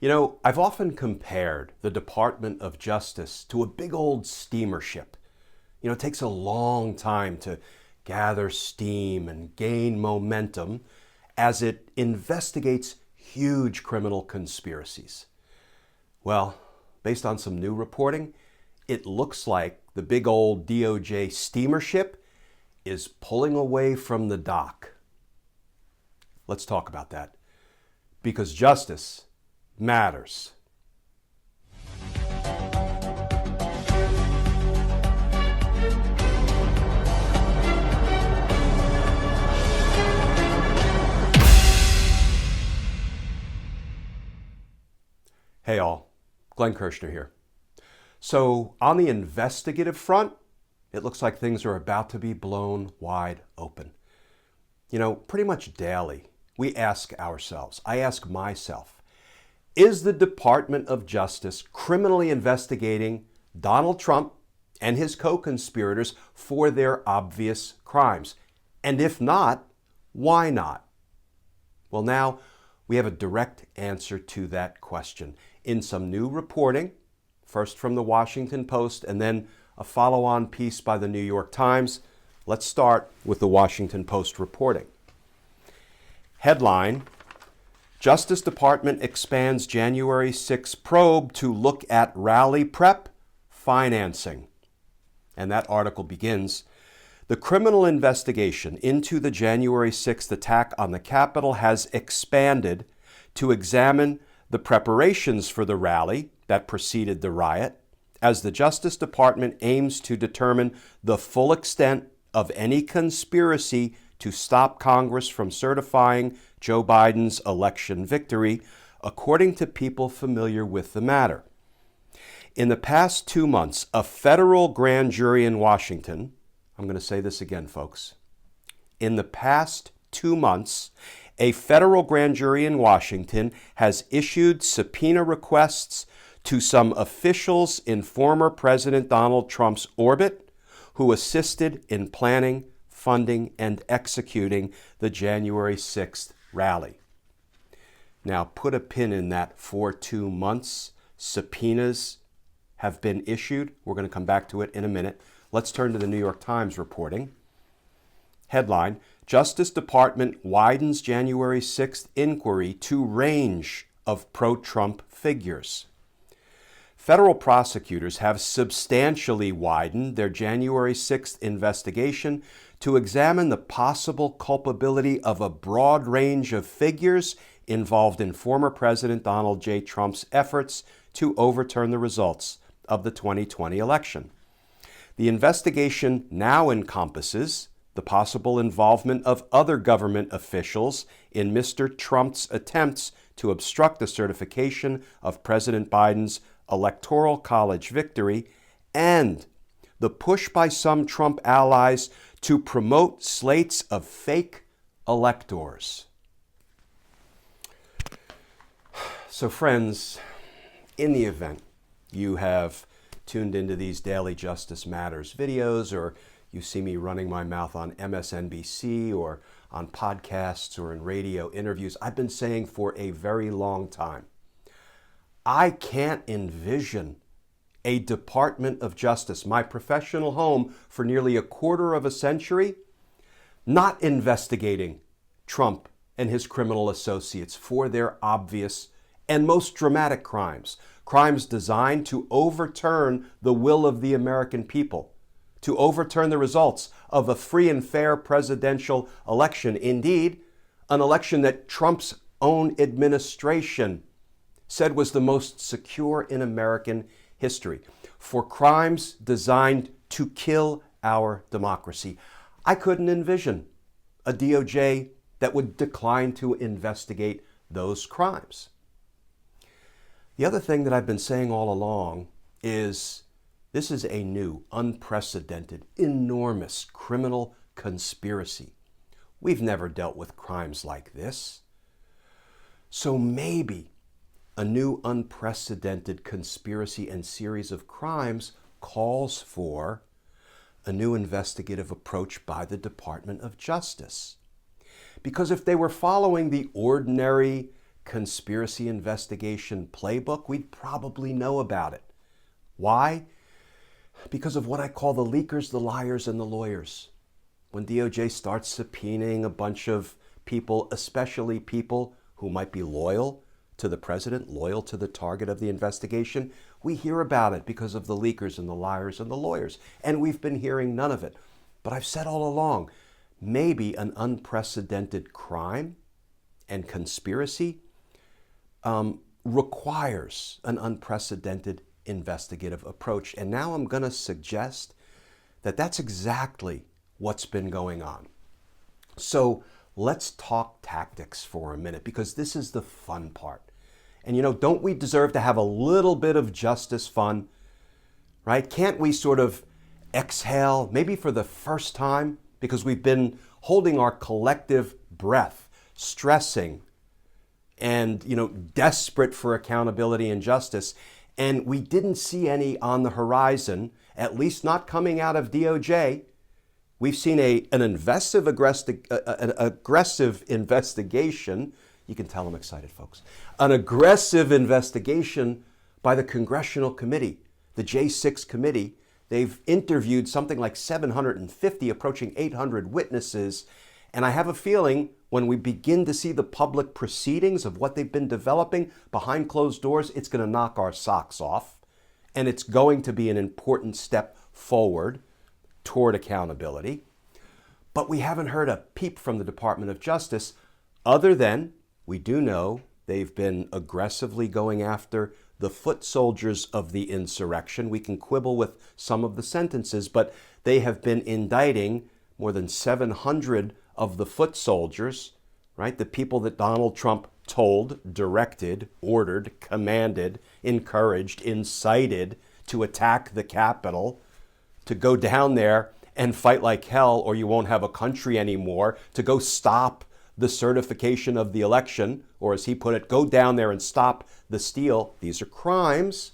You know, I've often compared the Department of Justice to a big old steamer ship. You know, it takes a long time to gather steam and gain momentum as it investigates huge criminal conspiracies. Well, based on some new reporting, it looks like the big old DOJ steamer ship is pulling away from the dock. Let's talk about that, because justice matters. Hey all, Glenn Kirshner here. So on the investigative front, it looks like things are about to be blown wide open. You know, pretty much daily, we ask ourselves, I ask myself, is the Department of Justice criminally investigating Donald Trump and his co-conspirators for their obvious crimes? And if not, why not? Well, now we have a direct answer to that question in some new reporting, first from the Washington Post and then a follow-on piece by the New York Times. Let's start with the Washington Post reporting. Headline: Justice Department expands January 6 probe to look at rally prep financing. And that article begins, the criminal investigation into the January 6th attack on the Capitol has expanded to examine the preparations for the rally that preceded the riot, as the Justice Department aims to determine the full extent of any conspiracy to stop Congress from certifying Joe Biden's election victory, according to people familiar with the matter. In the past 2 months, a federal grand jury in Washington, I'm going to say this again, folks. In the past 2 months, a federal grand jury in Washington has issued subpoena requests to some officials in former President Donald Trump's orbit who assisted in planning, funding, and executing the January 6th rally. Now, put a pin in that for 2 months. Subpoenas have been issued. We're going to come back to it in a minute. Let's turn to the New York Times reporting. Headline: Justice Department widens January 6th inquiry to range of pro-Trump figures. Federal prosecutors have substantially widened their January 6th investigation to examine the possible culpability of a broad range of figures involved in former President Donald J. Trump's efforts to overturn the results of the 2020 election. The investigation now encompasses the possible involvement of other government officials in Mr. Trump's attempts to obstruct the certification of President Biden's Electoral College victory and the push by some Trump allies to promote slates of fake electors. So friends, in the event you have tuned into these Daily Justice Matters videos, or you see me running my mouth on MSNBC or on podcasts or in radio interviews, I've been saying for a very long time, I can't envision a Department of Justice, my professional home for nearly a quarter of a century, not investigating Trump and his criminal associates for their obvious and most dramatic crimes, crimes designed to overturn the will of the American people, to overturn the results of a free and fair presidential election. Indeed, an election that Trump's own administration said was the most secure in American history, for crimes designed to kill our democracy. I couldn't envision a DOJ that would decline to investigate those crimes. The other thing that I've been saying all along is this is a new, unprecedented, enormous criminal conspiracy. We've never dealt with crimes like this. So maybe a new unprecedented conspiracy and series of crimes calls for a new investigative approach by the Department of Justice. Because if they were following the ordinary conspiracy investigation playbook, we'd probably know about it. Why? Because of what I call the leakers, the liars, and the lawyers. When DOJ starts subpoenaing a bunch of people, especially people who might be loyal to the president, loyal to the target of the investigation, we hear about it because of the leakers and the liars and the lawyers. And we've been hearing none of it. But I've said all along, maybe an unprecedented crime and conspiracy requires an unprecedented investigative approach. And now I'm going to suggest that that's exactly what's been going on. So let's talk tactics for a minute, because this is the fun part. And don't we deserve to have a little bit of justice fun, right? Can't we sort of exhale, maybe for the first time, because we've been holding our collective breath, stressing and, desperate for accountability and justice. And we didn't see any on the horizon, at least not coming out of DOJ. We've seen an aggressive investigation. You can tell I'm excited, folks. An aggressive investigation by the Congressional Committee, the J6 committee. They've interviewed something like 750, approaching 800 witnesses. And I have a feeling when we begin to see the public proceedings of what they've been developing behind closed doors, it's going to knock our socks off. And it's going to be an important step forward toward accountability. But we haven't heard a peep from the Department of Justice, other than we do know they've been aggressively going after the foot soldiers of the insurrection. We can quibble with some of the sentences, but they have been indicting more than 700 of the foot soldiers, right? The people that Donald Trump told, directed, ordered, commanded, encouraged, incited to attack the Capitol, to go down there and fight like hell or you won't have a country anymore, to go stop the certification of the election, or as he put it, go down there and stop the steal. These are crimes.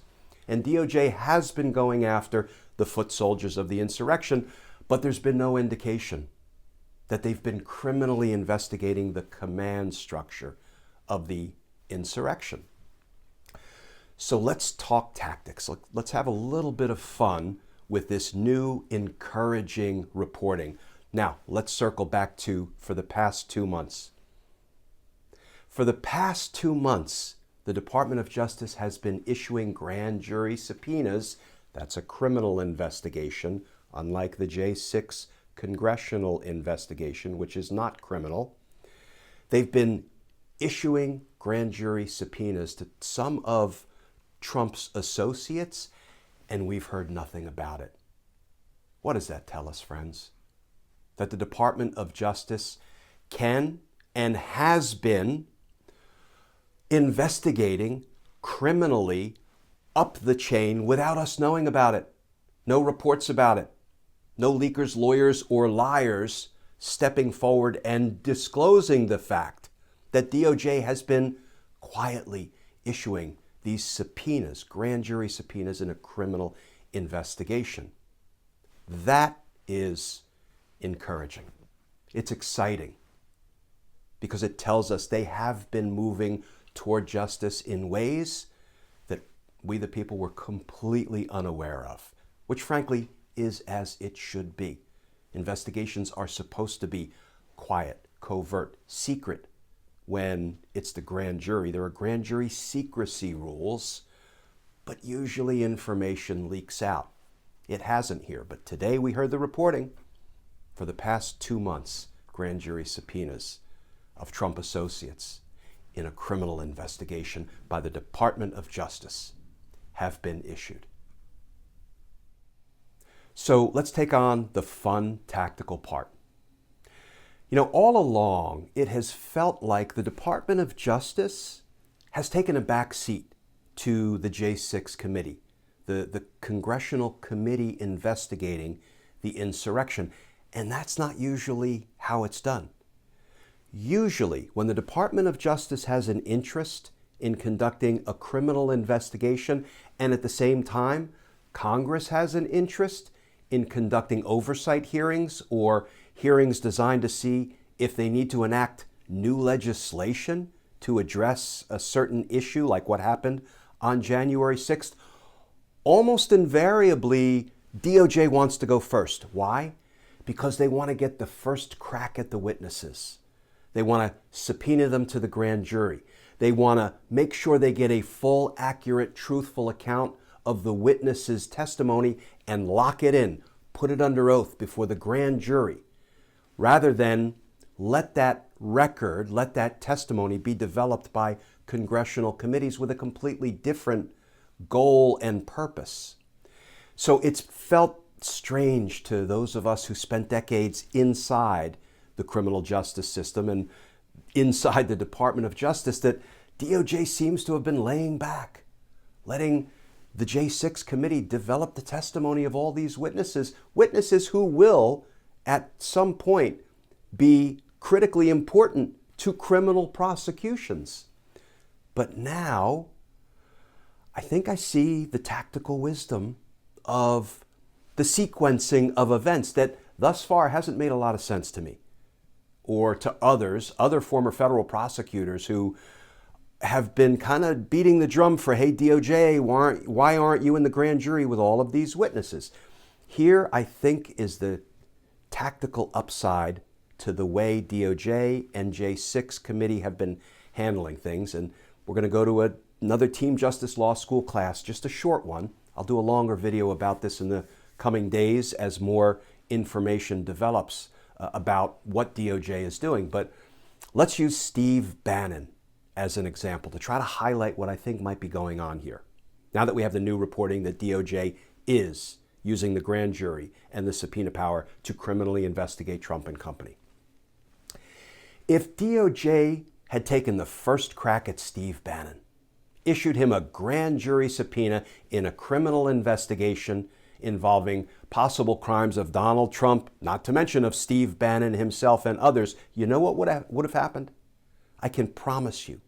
And DOJ has been going after the foot soldiers of the insurrection, but there's been no indication that they've been criminally investigating the command structure of the insurrection. So let's talk tactics. Let's have a little bit of fun with this new encouraging reporting. Now, let's circle back to for the past 2 months. For the past 2 months, the Department of Justice has been issuing grand jury subpoenas. That's a criminal investigation, unlike the J6 congressional investigation, which is not criminal. They've been issuing grand jury subpoenas to some of Trump's associates, and we've heard nothing about it. What does that tell us, friends? That the Department of Justice can and has been investigating criminally up the chain without us knowing about it. No reports about it. No leakers, lawyers, or liars stepping forward and disclosing the fact that DOJ has been quietly issuing these subpoenas, grand jury subpoenas in a criminal investigation. That is encouraging. It's exciting because it tells us they have been moving toward justice in ways that we, the people, were completely unaware of, which frankly is as it should be. Investigations are supposed to be quiet, covert, secret. When it's the grand jury, there are grand jury secrecy rules, but usually information leaks out. It hasn't here, but today we heard the reporting. For the past 2 months, grand jury subpoenas of Trump associates in a criminal investigation by the Department of Justice have been issued. So let's take on the fun, tactical part. All along, it has felt like the Department of Justice has taken a back seat to the J6 committee, the congressional committee investigating the insurrection. And that's not usually how it's done. Usually, when the Department of Justice has an interest in conducting a criminal investigation, and at the same time, Congress has an interest in conducting oversight hearings or hearings designed to see if they need to enact new legislation to address a certain issue like what happened on January 6th, almost invariably DOJ wants to go first. Why? Because they want to get the first crack at the witnesses. They want to subpoena them to the grand jury. They want to make sure they get a full, accurate, truthful account of the witness's testimony and lock it in, put it under oath before the grand jury, rather than let that record, let that testimony be developed by congressional committees with a completely different goal and purpose. So it's felt strange to those of us who spent decades inside the criminal justice system and inside the Department of Justice that DOJ seems to have been laying back, letting the J6 committee develop the testimony of all these witnesses who will, at some point, be critically important to criminal prosecutions. But now, I think I see the tactical wisdom of the sequencing of events that thus far hasn't made a lot of sense to me or to other former federal prosecutors who have been kind of beating the drum for, hey, DOJ, why aren't you in the grand jury with all of these witnesses? Here, I think, is the tactical upside to the way DOJ and J6 committee have been handling things. And we're going to go to another Team Justice Law School class, just a short one. I'll do a longer video about this in the coming days as more information develops about what DOJ is doing. But let's use Steve Bannon as an example to try to highlight what I think might be going on here. Now that we have the new reporting that DOJ is using the grand jury and the subpoena power to criminally investigate Trump and company. If DOJ had taken the first crack at Steve Bannon, issued him a grand jury subpoena in a criminal investigation involving possible crimes of Donald Trump, not to mention of Steve Bannon himself and others, you know what would have happened? I can promise you,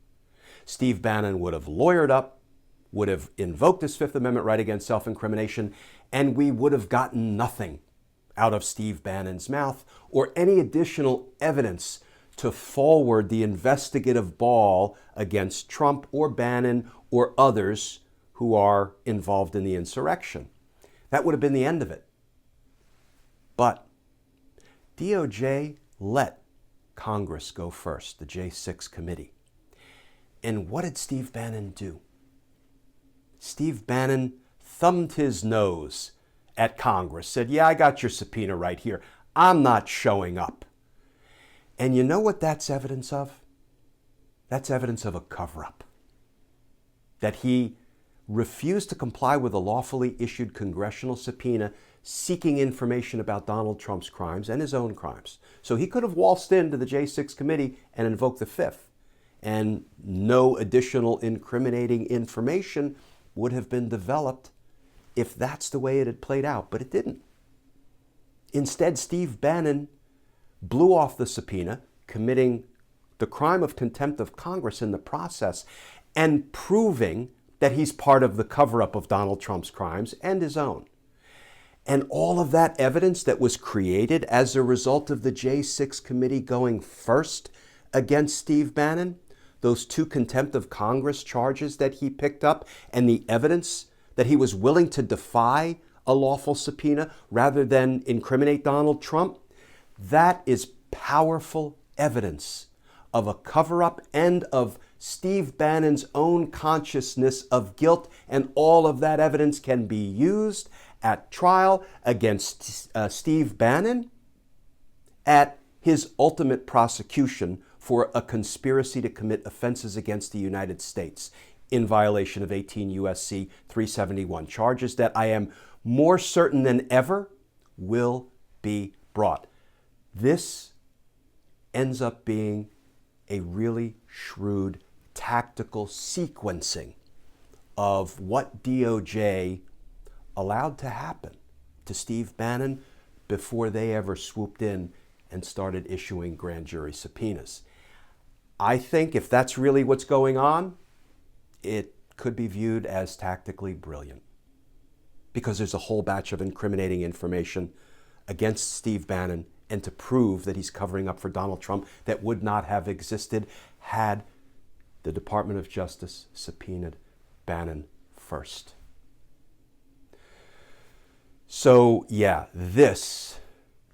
Steve Bannon would have lawyered up, would have invoked his Fifth Amendment right against self-incrimination, and we would have gotten nothing out of Steve Bannon's mouth or any additional evidence to forward the investigative ball against Trump or Bannon or others who are involved in the insurrection. That would have been the end of it. But DOJ let Congress go first, the J6 committee. And what did Steve Bannon do? Steve Bannon thumbed his nose at Congress, said, yeah, I got your subpoena right here. I'm not showing up. And you know what that's evidence of? That's evidence of a cover-up. That he refused to comply with a lawfully issued congressional subpoena seeking information about Donald Trump's crimes and his own crimes. So he could have waltzed into the J6 committee and invoked the Fifth, and no additional incriminating information would have been developed if that's the way it had played out, but it didn't. Instead, Steve Bannon blew off the subpoena, committing the crime of contempt of Congress in the process, and proving that he's part of the cover-up of Donald Trump's crimes and his own. And all of that evidence that was created as a result of the J6 committee going first against Steve Bannon, those two contempt of Congress charges that he picked up, and the evidence that he was willing to defy a lawful subpoena rather than incriminate Donald Trump, that is powerful evidence of a cover-up and of Steve Bannon's own consciousness of guilt, and all of that evidence can be used at trial against Steve Bannon at his ultimate prosecution for a conspiracy to commit offenses against the United States in violation of 18 U.S.C. 371, charges that I am more certain than ever will be brought. This ends up being a really shrewd tactical sequencing of what DOJ allowed to happen to Steve Bannon before they ever swooped in and started issuing grand jury subpoenas. I think if that's really what's going on, it could be viewed as tactically brilliant, because there's a whole batch of incriminating information against Steve Bannon and to prove that he's covering up for Donald Trump that would not have existed had the Department of Justice subpoenaed Bannon first. So, yeah, this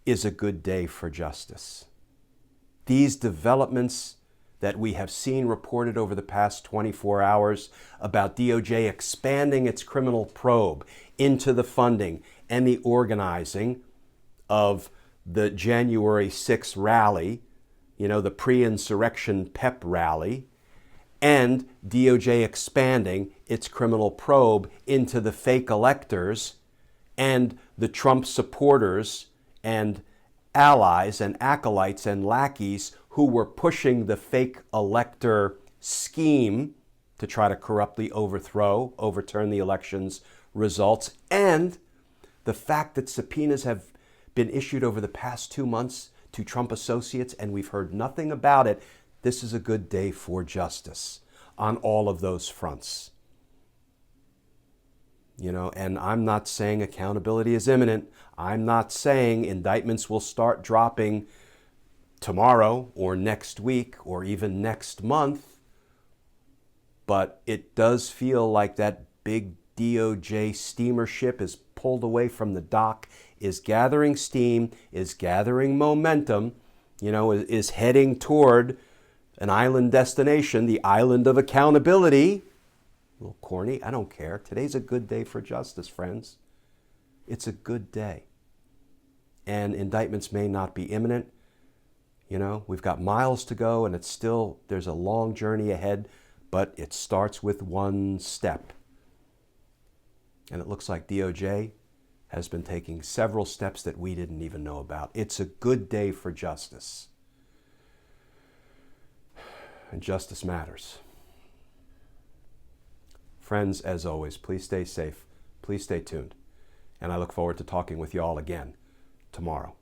is a good day for justice. These developments that we have seen reported over the past 24 hours about DOJ expanding its criminal probe into the funding and the organizing of the January 6th rally, the pre-insurrection pep rally, and DOJ expanding its criminal probe into the fake electors and the Trump supporters and allies and acolytes and lackeys who were pushing the fake elector scheme to try to corruptly overturn the election's results, and the fact that subpoenas have been issued over the past 2 months to Trump associates and we've heard nothing about it. This is a good day for justice on all of those fronts. And I'm not saying accountability is imminent. I'm not saying indictments will start dropping tomorrow or next week or even next month. But it does feel like that big DOJ steamer ship is pulled away from the dock, is gathering steam, is gathering momentum, is heading toward an island destination, the island of accountability. A little corny, I don't care. Today's a good day for justice, friends. It's a good day. And indictments may not be imminent. We've got miles to go and there's a long journey ahead, but it starts with one step. And it looks like DOJ has been taking several steps that we didn't even know about. It's a good day for justice. And justice matters. Friends, as always, please stay safe. Please stay tuned. And I look forward to talking with you all again tomorrow.